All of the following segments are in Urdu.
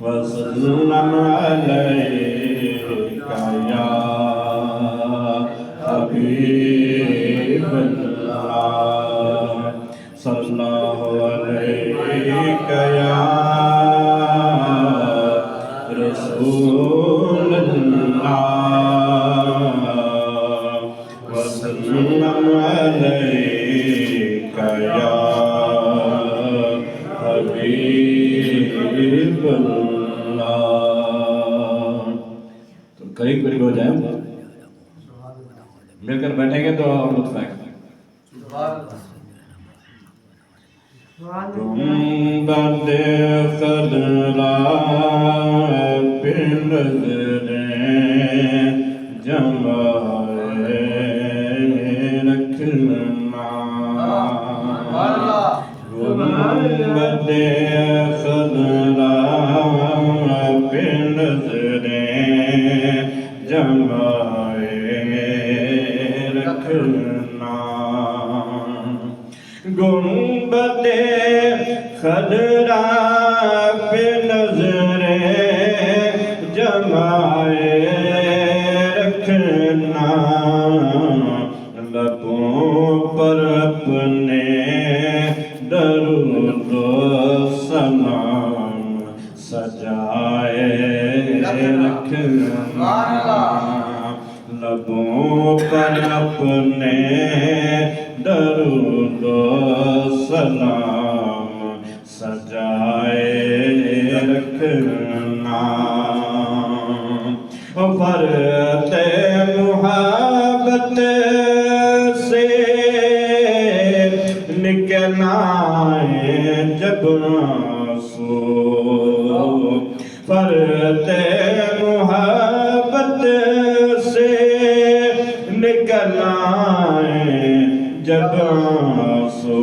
وسلم عليك يا حبيب الله صلى الله عليك يا رسول الله وسلم عليك يا حبيب الله. تو قریب قریب ہو جائیں، مل کر بیٹھیں گے تو اور لطف آئے گا. گنبد خضرا پہ نظریں جمائے رکھنا، گنبد خضرا پہ نظریں جمائے رکھنا، گنبد خضرا پہ نظریں جمائے رکھنا، لبوں پر اپنے درود و سلام سجائے رکھنا، لبوں پر اپنے درود و سلام سجائے رکھنا، فرت محبت سے نکلنا ہے جب آنسو، فرت محبت سے نکلنا ہے جب آنسو،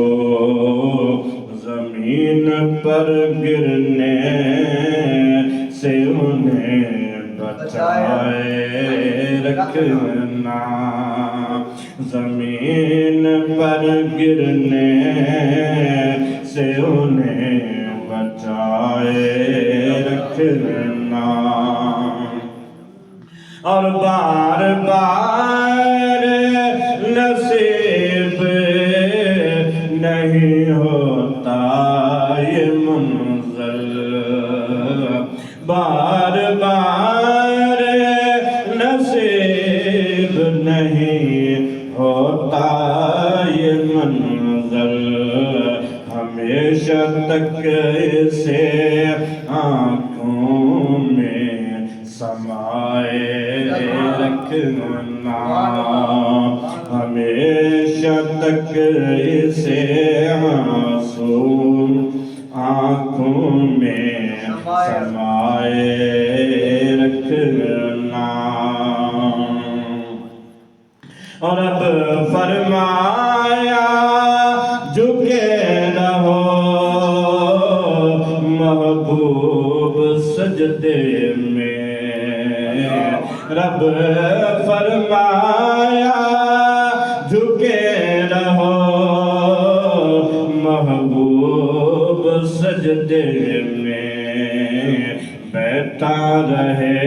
زمین پر گرنے سے انہیں بچائے رکھنا، زمین پر گرنے سے انہیں بچائے رکھنا، اور بار بار نصیب نہیں ہوتا یہ منزل، بار بار نصیب نہیں ہوتا یہ منزل، ہمیشہ تک اسے آنکھوں میں سمائے رکھنا، ہمیشہ تک اسے آنسو آنکھوں میں سمائے رکھنا، اور اب فرمایا جھکے رہو محبوب سجدے میں، رب فرمایا جھکے رہو محبوب سجدے میں، بیٹھا رہے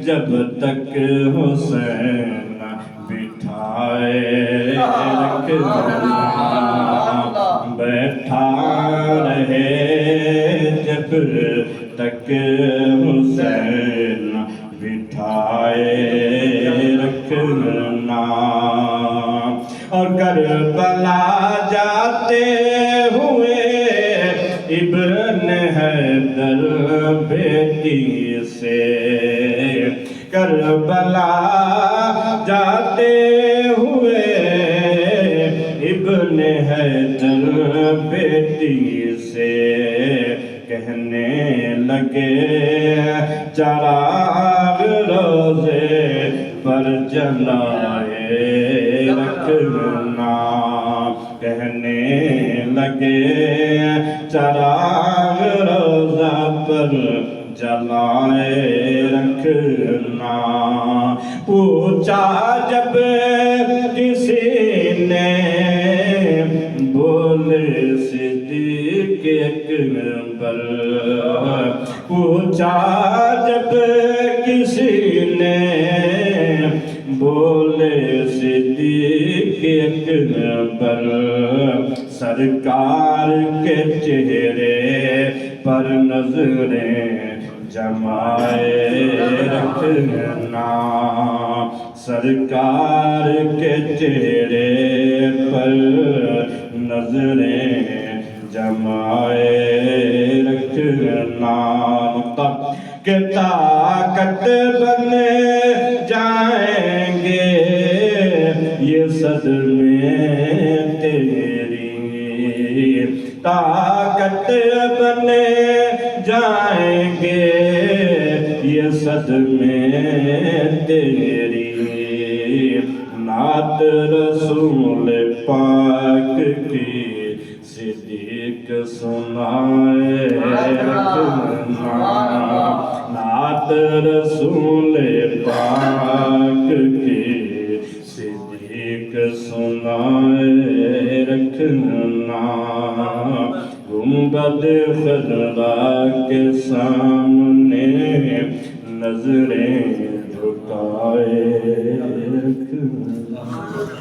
جب تک حسین بٹھائے رکھنا، بیٹھا رہے جب تک حسین بٹھائے رکھنا، اور کربلا جاتے ہوئے ابن حیدر بیٹی سے، کربلا جاتے ہوئے ابن حیدر بیٹی سے کہنے لگے چراغ روزے پر جلائے رکھنا، کہنے لگے چراغ روزہ پر جلائے رکھنا، پوچھا جب کسی نے بولے صدیق اکبر پوچھا جب کسی نے بولے صدیق اکبر سرکار کے چہرے پر نظریں جمائے رکھنا، سرکار کے چہرے پر نظریں جمائے رکھنا، کہ طاقت بن جائیں گے یہ صدمے تیری، طاقت بن جائیں گے یہ صدمے تیری، نعت رسول پاک کی صدیق سنائے رکھنا، نعت رسول پاک کی صدیق سنائے رکھنا، گنبد خضرا کے سامنے نظریں جھکائے رکھنا۔